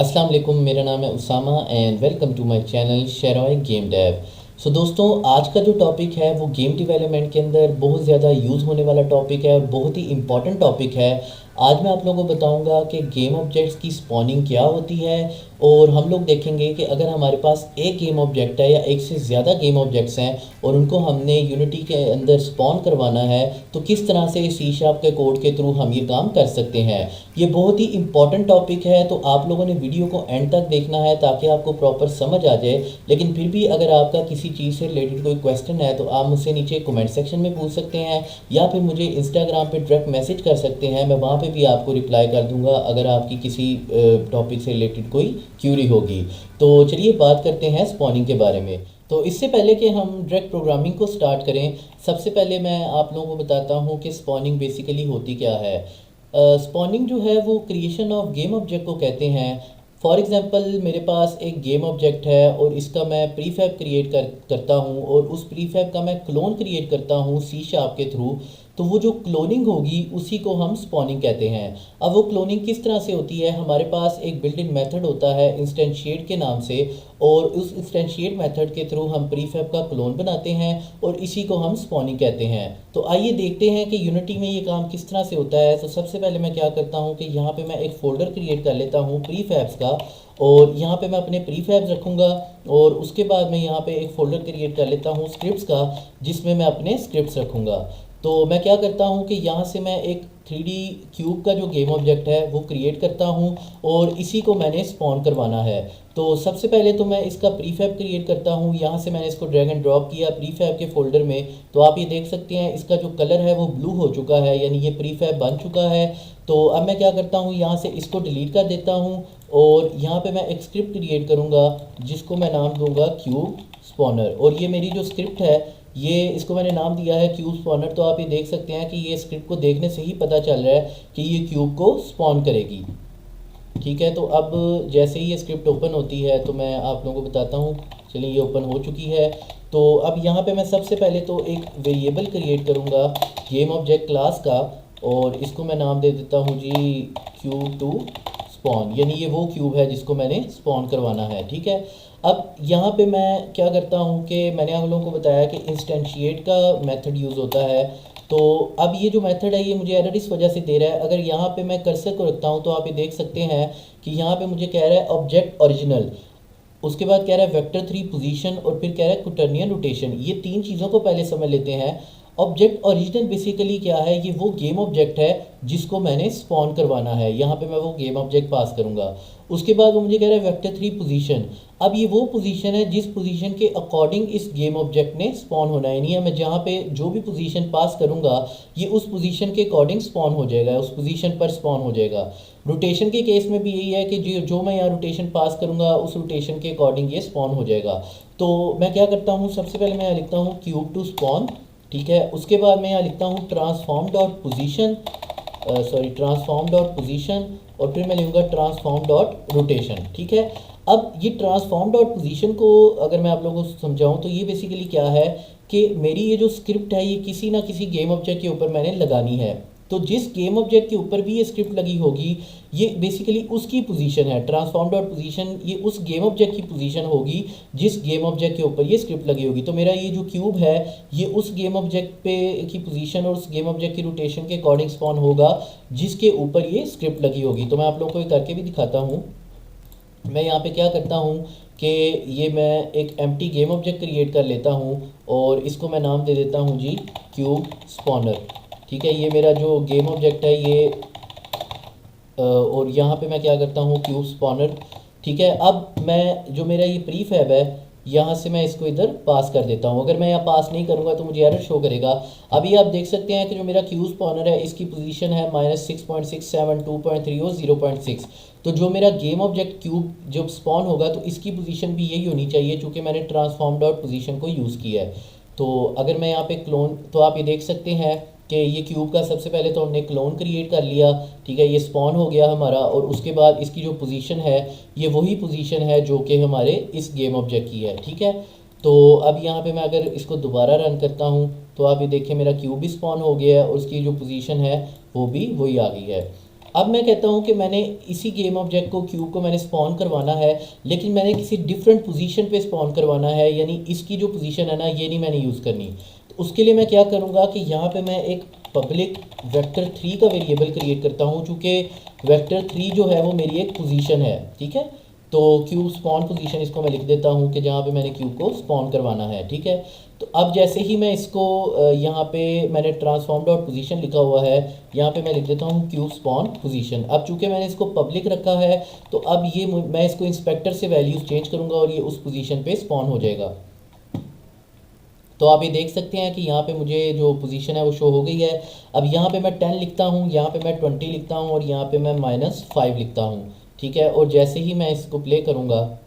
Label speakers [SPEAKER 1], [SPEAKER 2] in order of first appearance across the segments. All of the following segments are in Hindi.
[SPEAKER 1] अस्सलाम वालेकुम, मेरा नाम है Usama and welcome to my channel Sheroy game dev. दोस्तों, आज का जो टॉपिक है वो गेम डेवलपमेंट के अंदर बहुत ज़्यादा यूज़ होने वाला टॉपिक है और बहुत ही इम्पॉर्टेंट टॉपिक है। आज मैं आप लोगों को बताऊंगा कि गेम ऑब्जेक्ट्स की स्पॉनिंग क्या होती है, और हम लोग देखेंगे कि अगर हमारे पास एक गेम ऑब्जेक्ट है या एक से ज़्यादा गेम ऑब्जेक्ट्स हैं और उनको हमने यूनिटी के अंदर स्पॉन करवाना है तो किस तरह से सी शार्प के कोड के थ्रू हम ये काम कर सकते हैं। ये बहुत ही इंपॉर्टेंट टॉपिक है, तो आप लोगों ने वीडियो को एंड तक देखना है ताकि आपको प्रॉपर समझ आ जाए। लेकिन फिर भी अगर आपका किसी चीज़ से रिलेटेड कोई क्वेश्चन है तो आप मुझसे नीचे कमेंट सेक्शन में पूछ सकते हैं या फिर मुझे इंस्टाग्राम पे डायरेक्ट मैसेज कर सकते हैं। मैं वहाँ पे भी आपको रिप्लाई कर दूंगा अगर आपकी किसी टॉपिक से रिलेटेड कोई क्यूरी होगी। तो चलिए बात करते हैं स्पॉनिंग के बारे में। तो इससे पहले कि हम डायरेक्ट प्रोग्रामिंग को स्टार्ट करें, सबसे पहले मैं आप लोगों को बताता हूँ कि स्पॉनिंग बेसिकली होती क्या है। स्पॉनिंग जो है वो क्रिएशन ऑफ गेम ऑब्जेक्ट को कहते हैं। फॉर एग्जांपल, मेरे पास एक गेम ऑब्जेक्ट है और इसका मैं प्रीफैब क्रिएट करता हूँ और उस प्रीफैब का मैं क्लोन क्रिएट करता हूँ सी शार्प के थ्रू। तो वो जो क्लोनिंग होगी उसी को हम स्पॉनिंग कहते हैं। अब वो क्लोनिंग किस तरह से होती है, हमारे पास एक बिल्ट इन मेथड होता है इंस्टेंशिएट के नाम से, और उस इंस्टेंशिएट मेथड के थ्रू हम प्रीफैब का क्लोन बनाते हैं और इसी को हम स्पॉनिंग कहते हैं। तो आइए देखते हैं कि यूनिटी में ये काम किस तरह से होता है। तो सबसे पहले मैं क्या करता हूँ कि यहाँ पे मैं एक फ़ोल्डर क्रिएट कर लेता हूँ प्रीफैब्स का, और यहाँ पे मैं अपने प्रीफैब्स रखूँगा। और उसके बाद मैं यहाँ पे एक फ़ोल्डर क्रिएट कर लेता हूँ स्क्रिप्ट्स का, जिसमें मैं अपने स्क्रिप्ट्स रखूँगा। तो मैं क्या करता हूँ कि यहाँ से मैं एक 3D क्यूब का जो गेम ऑब्जेक्ट है वो क्रिएट करता हूँ और इसी को मैंने स्पॉन करवाना है। तो सबसे पहले तो मैं इसका प्रीफैब क्रिएट करता हूँ। यहाँ से मैंने इसको ड्रैग एंड ड्रॉप किया प्रीफैब के फोल्डर में। तो आप ये देख सकते हैं इसका जो कलर है वो ब्लू हो चुका है, यानी ये प्रीफैब बन चुका है। तो अब मैं क्या करता हूँ, यहाँ से इसको डिलीट कर देता हूँ और यहाँ पे मैं एक स्क्रिप्ट क्रिएट करूँगा जिसको मैं नाम दूंगा क्यूब स्पॉनर। और ये मेरी जो स्क्रिप्ट है ये इसको मैंने नाम दिया है क्यूब स्पॉनर। तो आप ये देख सकते हैं कि ये स्क्रिप्ट को देखने से ही पता चल रहा है कि ये क्यूब को स्पॉन करेगी। ठीक है, तो अब जैसे ही ये स्क्रिप्ट ओपन होती है तो मैं आप लोगों को बताता हूँ। चलिए, ये ओपन हो चुकी है। तो अब यहाँ पे मैं सबसे पहले तो एक वेरिएबल क्रिएट करूँगा गेम ऑब्जेक्ट क्लास का, और इसको मैं नाम दे देता हूँ जी क्यूब टू स्पॉन, यानी ये वो क्यूब है जिसको मैंने स्पॉन करवाना है। ठीक है, अब यहाँ पे मैं क्या करता हूँ कि मैंने आप लोगों को बताया कि इंस्टेंशिएट का मेथड यूज़ होता है। तो अब ये जो मेथड है ये मुझे एरर इस वजह से दे रहा है। अगर यहाँ पे मैं कर्सर को रखता हूँ तो आप ये देख सकते हैं कि यहाँ पे मुझे कह रहा है ऑब्जेक्ट ओरिजिनल, उसके बाद कह रहा है वेक्टर 3 पोजीशन, और फिर कह रहा है क्वोटर्नियन रोटेशन। ये तीन चीज़ों को पहले समझ लेते हैं। ऑब्जेक्ट ओरिजिनल बेसिकली क्या है, ये वो गेम ऑब्जेक्ट है जिसको मैंने स्पॉन करवाना है। यहाँ पे मैं वो गेम ऑब्जेक्ट पास करूँगा। उसके बाद वो मुझे कह रहा है वेक्टर 3 पोजीशन। अब ये वो पोजीशन है जिस पोजीशन के अकॉर्डिंग इस गेम ऑब्जेक्ट ने स्पॉन होना है, यानी मैं जहाँ पे जो भी पोजीशन पास करूँगा ये उस पोजीशन के अकॉर्डिंग स्पॉन हो जाएगा, उस पोजीशन पर स्पॉन हो जाएगा। रोटेशन के केस में भी यही है कि जो मैं यहाँ रोटेशन पास करूँगा उस रोटेशन के अकॉर्डिंग ये स्पॉन हो जाएगा। तो मैं क्या करता हूँ, सबसे पहले मैं यहाँ लिखता हूँ क्यूब टू स्पॉन। ठीक है, उसके बाद मैं यहाँ लिखता हूँ transform dot position, transform dot position, और फिर मैं लिखूँगा ट्रांसफॉर्म डॉट रोटेशन। ठीक है, अब ये ट्रांसफॉर्म डॉट पोजीशन को अगर मैं आप लोगों को समझाऊँ तो ये बेसिकली क्या है कि मेरी ये जो स्क्रिप्ट है ये किसी ना किसी गेम ऑब्जेक्ट के ऊपर मैंने लगानी है। तो जिस गेम ऑब्जेक्ट के ऊपर भी ये स्क्रिप्ट लगी होगी ये बेसिकली उसकी पोजीशन है। ट्रांसफॉर्म डॉट पोजीशन ये उस गेम ऑब्जेक्ट की पोजीशन होगी जिस गेम ऑब्जेक्ट के ऊपर ये स्क्रिप्ट लगी होगी। तो मेरा ये जो क्यूब है ये उस गेम ऑब्जेक्ट पे की पोजीशन और उस गेम ऑब्जेक्ट की रोटेशन के अकॉर्डिंग स्पॉन होगा जिसके ऊपर ये स्क्रिप्ट लगी होगी। तो मैं आप लोगों को ये करके भी दिखाता हूँ। मैं यहाँ पे क्या करता हूँ कि ये मैं एक एम्प्टी गेम ऑब्जेक्ट क्रिएट कर लेता हूँ और इसको मैं नाम दे देता हूँ जी क्यूब स्पॉनर। ठीक है, ये मेरा जो गेम ऑब्जेक्ट है ये और यहाँ पे मैं क्या करता हूँ क्यूब स्पॉनर। ठीक है, अब मैं जो मेरा ये प्रीफैब है यहाँ से मैं इसको इधर पास कर देता हूँ। अगर मैं यहाँ पास नहीं करूँगा तो मुझे एरर शो करेगा। अभी आप देख सकते हैं कि जो मेरा क्यूब स्पॉनर है इसकी पोजीशन है -6.67, 2.3 और 0.6। तो जो मेरा गेम ऑब्जेक्ट क्यूब जब स्पॉन होगा तो इसकी पोजीशन भी यही होनी चाहिए चूँकि मैंने ट्रांसफॉर्म डॉट पोजीशन को यूज़ किया है। तो अगर मैं यहाँ पे क्लोन, तो आप ये देख सकते हैं कि ये क्यूब का सबसे पहले तो हमने क्लोन क्रिएट कर लिया। ठीक है, ये स्पॉन हो गया हमारा, और उसके बाद इसकी जो पोजीशन है ये वही पोजीशन है जो कि हमारे इस गेम ऑब्जेक्ट की है। ठीक है, तो अब यहाँ पे मैं अगर इसको दोबारा रन करता हूँ तो आप ये देखिए मेरा क्यूब भी स्पॉन हो गया है और उसकी जो पोजीशन है वो भी वही आ गई है। अब मैं कहता हूँ कि मैंने इसी गेम ऑब्जेक्ट को, क्यूब को मैंने स्पॉन करवाना है, लेकिन मैंने किसी डिफरेंट पोजीशन पे स्पॉन करवाना है, यानी इसकी जो पोजीशन है ना ये नहीं मैंने यूज़ करनी। तो उसके लिए मैं क्या करूँगा कि यहाँ पे मैं एक पब्लिक वेक्टर 3 का वेरिएबल क्रिएट करता हूँ, चूँकि वेक्टर 3 जो है वो मेरी एक पोजीशन है, ठीक है। तो क्यूब स्पॉन पोजीशन इसको मैं लिख देता हूँ कि जहाँ पे मैंने क्यूब को स्पॉन करवाना है, ठीक है। तो अब जैसे ही मैं इसको यहाँ पे मैंने ट्रांसफॉर्म डॉट पोजीशन लिखा हुआ है, यहाँ पे मैं लिख देता हूँ क्यूब स्पॉन पोजीशन। अब चूंकि मैंने इसको पब्लिक रखा है तो अब ये मैं इसको इंस्पेक्टर से वैल्यूज़ चेंज करूँगा और ये उस पोजीशन पे स्पॉन हो जाएगा। तो आप ये देख सकते हैं कि यहाँ पे मुझे जो पोजीशन है वो शो हो गई है। अब यहाँ पे मैं 10 लिखता हूँ, यहाँ पे मैं 20 लिखता हूँ और यहाँ पे मैं -5 लिखता हूँ, ठीक है। और जैसे ही मैं इसको प्ले करूँगा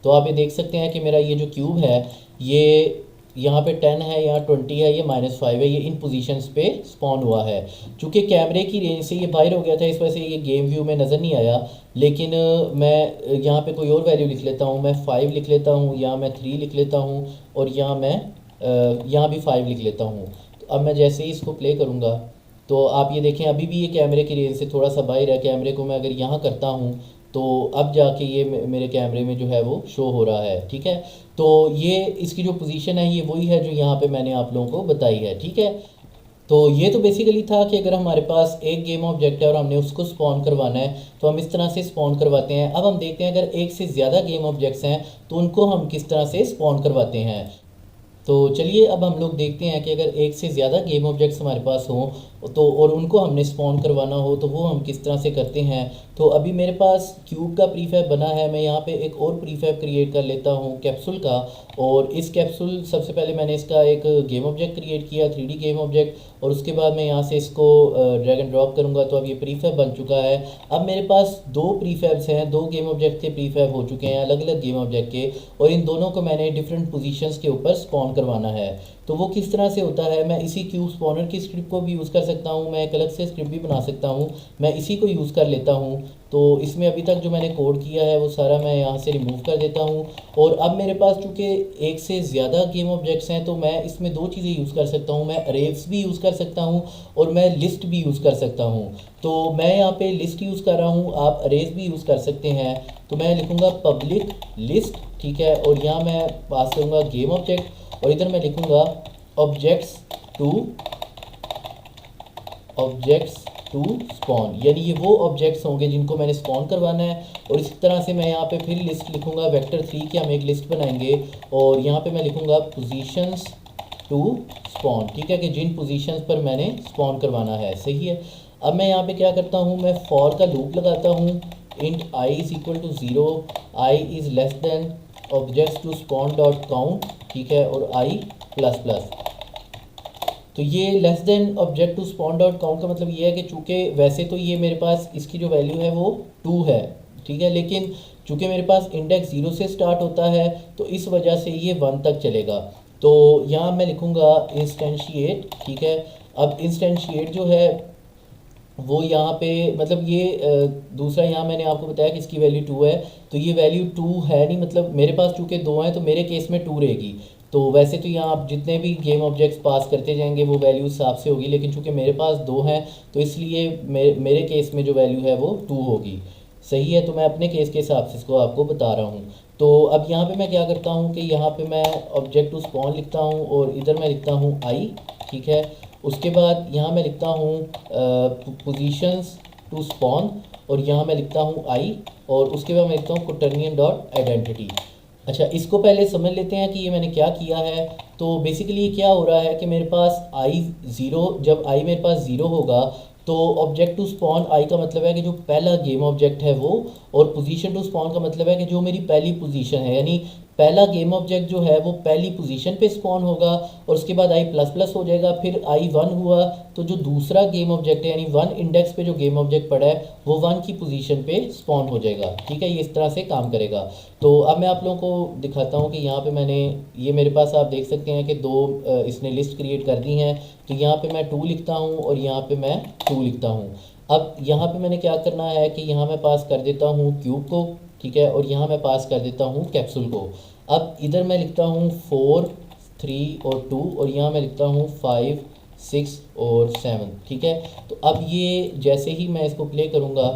[SPEAKER 1] तो आप ये देख सकते हैं कि मेरा ये जो क्यूब है ये यहाँ पे 10 है, यहाँ 20 है, ये -5 है, ये इन पोजीशंस पे स्पॉन हुआ है। चूँकि कैमरे की रेंज से ये बाहर हो गया था इस वजह से ये गेम व्यू में नज़र नहीं आया, लेकिन मैं यहाँ पे कोई और वैल्यू लिख लेता हूँ, मैं 5 लिख लेता हूँ, यहाँ मैं 3 लिख लेता हूँ और यहाँ मैं यहाँ भी 5 लिख लेता हूँ। तो अब मैं जैसे ही इसको प्ले करूँगा तो आप ये देखें अभी भी ये कैमरे की रेंज से थोड़ा सा बाहर है। कैमरे को मैं अगर यहाँ करता हूँ तो अब जाके ये मेरे कैमरे में जो है वो शो हो रहा है, ठीक है। तो ये इसकी जो पोजीशन है ये वही है जो यहाँ पे मैंने आप लोगों को बताई है, ठीक है। तो ये तो बेसिकली था कि अगर हमारे पास एक गेम ऑब्जेक्ट है और हमने उसको स्पॉन करवाना है तो हम इस तरह से स्पॉन करवाते हैं। अब हम देखते हैं अगर एक से ज़्यादा गेम ऑब्जेक्ट्स हैं तो उनको हम किस तरह से स्पॉन करवाते हैं। तो चलिए अब हम लोग देखते हैं कि अगर एक से ज़्यादा गेम ऑब्जेक्ट्स हमारे पास हों तो और उनको हमने स्पॉन करवाना हो तो वो हम किस तरह से करते हैं। तो अभी मेरे पास क्यूब का प्रीफैब बना है, मैं यहाँ पे एक और प्रीफैब क्रिएट कर लेता हूँ कैप्सूल का। और इस कैप्सूल सबसे पहले मैंने इसका एक गेम ऑब्जेक्ट क्रिएट किया, 3D गेम ऑब्जेक्ट, और उसके बाद मैं यहाँ से इसको ड्रैग एंड ड्रॉप करूँगा तो अब ये प्रीफैब बन चुका है। अब मेरे पास दो प्रीफैब्स हैं, दो गेम ऑब्जेक्ट के प्रीफैब हो चुके हैं अलग अलग गेम ऑब्जेक्ट के, और इन दोनों को मैंने डिफरेंट पोजीशंस के ऊपर स्पॉन करवाना है। तो वो किस तरह से होता है, मैं इसी क्यूब स्पॉनर की स्क्रिप्ट को भी यूज़ कर सकता हूँ, मैं एक अलग से स्क्रिप्ट भी बना सकता हूँ, मैं इसी को यूज़ कर लेता हूँ। तो इसमें अभी तक जो मैंने कोड किया है वो सारा मैं यहाँ से रिमूव कर देता हूँ। और अब मेरे पास चूँकि एक से ज़्यादा गेम ऑब्जेक्ट्स हैं तो मैं इसमें दो चीज़ें यूज़ कर सकता हूँ, मैं अरेज भी यूज़ कर सकता हूँ और मैं लिस्ट भी यूज़ कर सकता हूँ। तो मैं यहाँ पे लिस्ट यूज़ कर रहा हूँ, आप अरेज भी यूज़ कर सकते हैं। तो मैं लिखूँगा पब्लिक लिस्ट, ठीक है, और यहाँ मैं पास करूँगा गेम ऑब्जेक्ट और इधर मैं लिखूँगा ऑब्जेक्ट्स टू स्पॉन, यानी ये वो ऑब्जेक्ट्स होंगे जिनको मैंने स्पॉन करवाना है। और इसी तरह से मैं यहाँ पे फिर लिस्ट लिखूँगा, वेक्टर 3 की हम एक लिस्ट बनाएंगे और यहाँ पे मैं लिखूँगा पोजीशंस टू स्पॉन, ठीक है, कि जिन पोजीशंस पर मैंने स्पॉन करवाना है, सही है। अब मैं यहाँ पे क्या करता हूँ, मैं फॉर का लूप लगाता हूँ, int i is equal to 0, i is less than objects to spawn dot count, ठीक है, और i प्लस प्लस। तो ये less than object to spawn dot count का मतलब ये है कि चूँकि वैसे तो ये मेरे पास इसकी जो वैल्यू है वो 2 है, ठीक है, लेकिन चूँकि मेरे पास इंडेक्स 0 से स्टार्ट होता है तो इस वजह से ये 1 तक चलेगा। तो यहाँ मैं लिखूँगा इंस्टेंशिएट, ठीक है। अब इंस्टेंशिएट जो है वो यहाँ पे मतलब ये दूसरा यहाँ मैंने आपको बताया कि इसकी वैल्यू 2 है, तो ये वैल्यू 2 है नहीं, मतलब मेरे पास चूँकि 2 हैं तो मेरे केस में 2 रहेगी। तो वैसे तो यहाँ आप जितने भी गेम ऑब्जेक्ट्स पास करते जाएंगे वो वैल्यू उस हिसाब से होगी, लेकिन चूँकि मेरे पास 2 हैं तो इसलिए मेरे केस में जो वैल्यू है वो 2 होगी, सही है। तो मैं अपने केस के हिसाब से इसको आपको बता रहा हूँ। तो अब यहाँ पे मैं क्या करता हूँ कि यहाँ पे मैं ऑब्जेक्ट टू स्पॉन लिखता हूँ और इधर मैं लिखता हूँ आई, ठीक है। उसके बाद यहाँ मैं लिखता हूँ पोजीशंस टू स्पॉन और यहाँ मैं लिखता हूँ आई, और उसके बाद मैं लिखता हूँ कोटर्नियन डॉट आइडेंटिटी। अच्छा, इसको पहले समझ लेते हैं कि ये मैंने क्या किया है। तो बेसिकली क्या हो रहा है कि मेरे पास जब आई मेरे पास 0 होगा तो ऑब्जेक्ट टू स्पॉन आई का मतलब है कि जो पहला गेम ऑब्जेक्ट है वो, और पोजीशन टू स्पॉन का मतलब है कि जो मेरी पहली पोजीशन है, यानी पहला गेम ऑब्जेक्ट जो है वो पहली पोजीशन पे स्पॉन होगा और उसके बाद आई प्लस प्लस हो जाएगा, फिर आई 1 हुआ तो जो दूसरा गेम ऑब्जेक्ट है यानी 1 इंडेक्स पे जो गेम ऑब्जेक्ट पड़ा है वो 1 की पोजीशन पे स्पॉन हो जाएगा, ठीक है। ये इस तरह से काम करेगा। तो अब मैं आप लोगों को दिखाता हूँ कि यहाँ पे मैंने ये मेरे पास आप देख सकते हैं कि दो इसने लिस्ट क्रिएट कर दी हैं। तो यहाँ पे मैं 2 लिखता हूँ और यहाँ पे मैं 2 लिखता हूँ। अब यहाँ पे मैंने क्या करना है कि यहाँ मैं पास कर देता हूँ क्यूब को, ठीक है, और यहाँ मैं पास कर देता हूँ कैप्सूल को। अब इधर मैं लिखता हूँ 4, 3 और 2 और यहाँ मैं लिखता हूँ 5, 6 और 7, ठीक है। तो अब ये जैसे ही मैं इसको प्ले करूँगा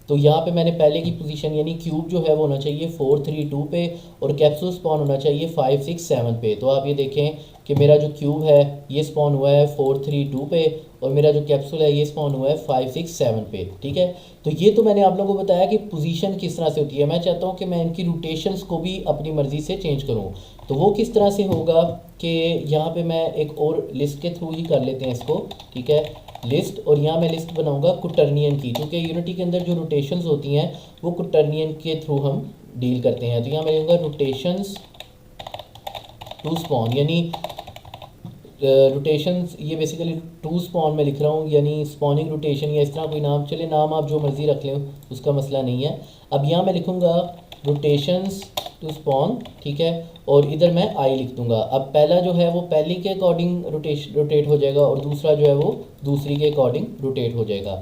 [SPEAKER 1] तो यहाँ पे मैंने पहले की पोजीशन यानी क्यूब जो है वो होना चाहिए 4 3 2 पे और कैप्सूल स्पॉन होना चाहिए 5 6 7 पे। तो आप ये देखें कि मेरा जो क्यूब है ये स्पॉन हुआ है 4 3 2 पे और मेरा जो कैप्सूल है ये स्पॉन हुआ है 5 6 7 पे, ठीक है। तो ये तो मैंने आप लोगों को बताया कि पोजीशन किस तरह से होती है। मैं चाहता हूँ कि मैं इनकी रोटेशंस को भी अपनी मर्ज़ी से चेंज करूँ। तो वो किस तरह से होगा कि यहाँ पे मैं एक और लिस्ट के थ्रू ही कर लेते हैं इसको, ठीक है। लिस्ट, और यहाँ मैं लिस्ट बनाऊंगा कुटर्नियन की, क्योंकि यूनिटी के अंदर जो रोटेशंस होती हैं वो कुटर्नियन के थ्रू हम डील करते हैं। तो यहाँ मैं लिखूँगा रोटेशंस टू स्पॉन, यानी रोटेशंस ये बेसिकली टू स्पॉन में लिख रहा हूँ, यानी स्पॉनिंग रोटेशन या इस तरह कोई नाम, चले नाम आप जो मर्ज़ी रख लें उसका मसला नहीं है। अब यहाँ मैं लिखूँगा रोटेशंस टू स्पॉन, ठीक है, और इधर मैं आई लिख दूँगा। अब पहला जो है वो पहली के अकॉर्डिंग रोटेट हो जाएगा और दूसरा जो है वो दूसरी के अकॉर्डिंग रोटेट हो जाएगा।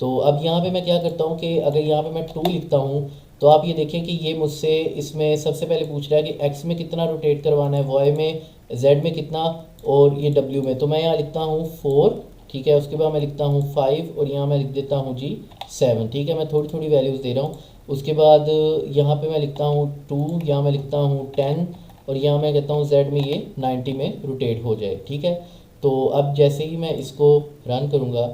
[SPEAKER 1] तो अब यहाँ पे मैं क्या करता हूँ कि अगर यहाँ पे मैं 2 लिखता हूँ तो आप ये देखें कि ये मुझसे इसमें सबसे पहले पूछ रहा है कि एक्स में कितना रोटेट करवाना है, वाई में, जेड में कितना और ये डब्ल्यू में। तो मैं यहाँ लिखता हूँ 4, ठीक है। उसके बाद मैं लिखता हूँ 5 और यहाँ मैं लिख देता हूँ जी 7, ठीक है। मैं थोड़ी थोड़ी वैल्यूज़ दे रहा हूँ। उसके बाद यहाँ पे मैं लिखता हूँ 2, यहाँ मैं लिखता हूँ 10 और यहाँ मैं कहता हूँ जेड में ये 90 में रोटेट हो जाए, ठीक है। तो अब जैसे ही मैं इसको रन करूँगा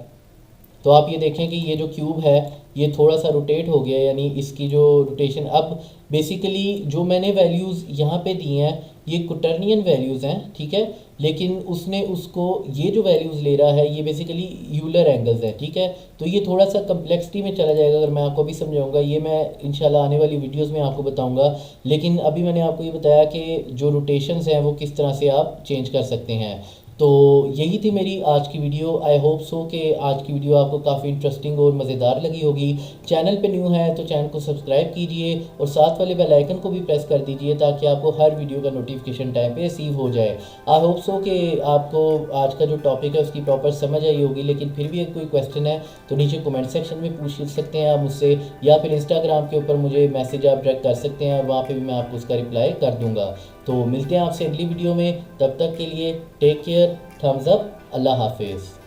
[SPEAKER 1] तो आप ये देखें कि ये जो क्यूब है ये थोड़ा सा रोटेट हो गया, यानी इसकी जो रोटेशन अब बेसिकली जो मैंने वैल्यूज़ यहाँ पे दी हैं ये कुटर्नियन वैल्यूज़ हैं, ठीक है। लेकिन उसने उसको ये जो वैल्यूज़ ले रहा है ये बेसिकली यूलर एंगल्स हैं, ठीक है। तो ये थोड़ा सा कम्प्लेक्सिटी में चला जाएगा, अगर मैं आपको अभी समझाऊंगा ये मैं इंशाल्लाह आने वाली वीडियोस में आपको बताऊंगा। लेकिन अभी मैंने आपको ये बताया कि जो रोटेशंस हैं वो किस तरह से आप चेंज कर सकते हैं। तो यही थी मेरी आज की वीडियो। आई होप सो कि आज की वीडियो आपको काफ़ी इंटरेस्टिंग और मज़ेदार लगी होगी। चैनल पे न्यू है तो चैनल को सब्सक्राइब कीजिए और साथ वाले बेल आइकन को भी प्रेस कर दीजिए ताकि आपको हर वीडियो का नोटिफिकेशन टाइम पे रिसीव हो जाए। आई होप सो कि आपको आज का जो टॉपिक है उसकी प्रॉपर समझ आई होगी। लेकिन फिर भी अगर कोई क्वेश्चन है तो नीचे कमेंट सेक्शन में पूछ सकते हैं आप मुझसे, या फिर इंस्टाग्राम के ऊपर मुझे मैसेज आप डायरेक्ट कर सकते हैं और वहाँ पर भी मैं आपको उसका रिप्लाई कर दूँगा। तो मिलते हैं आपसे अगली वीडियो में, तब तक के लिए टेक केयर, थम्स अप, अल्लाह हाफिज़।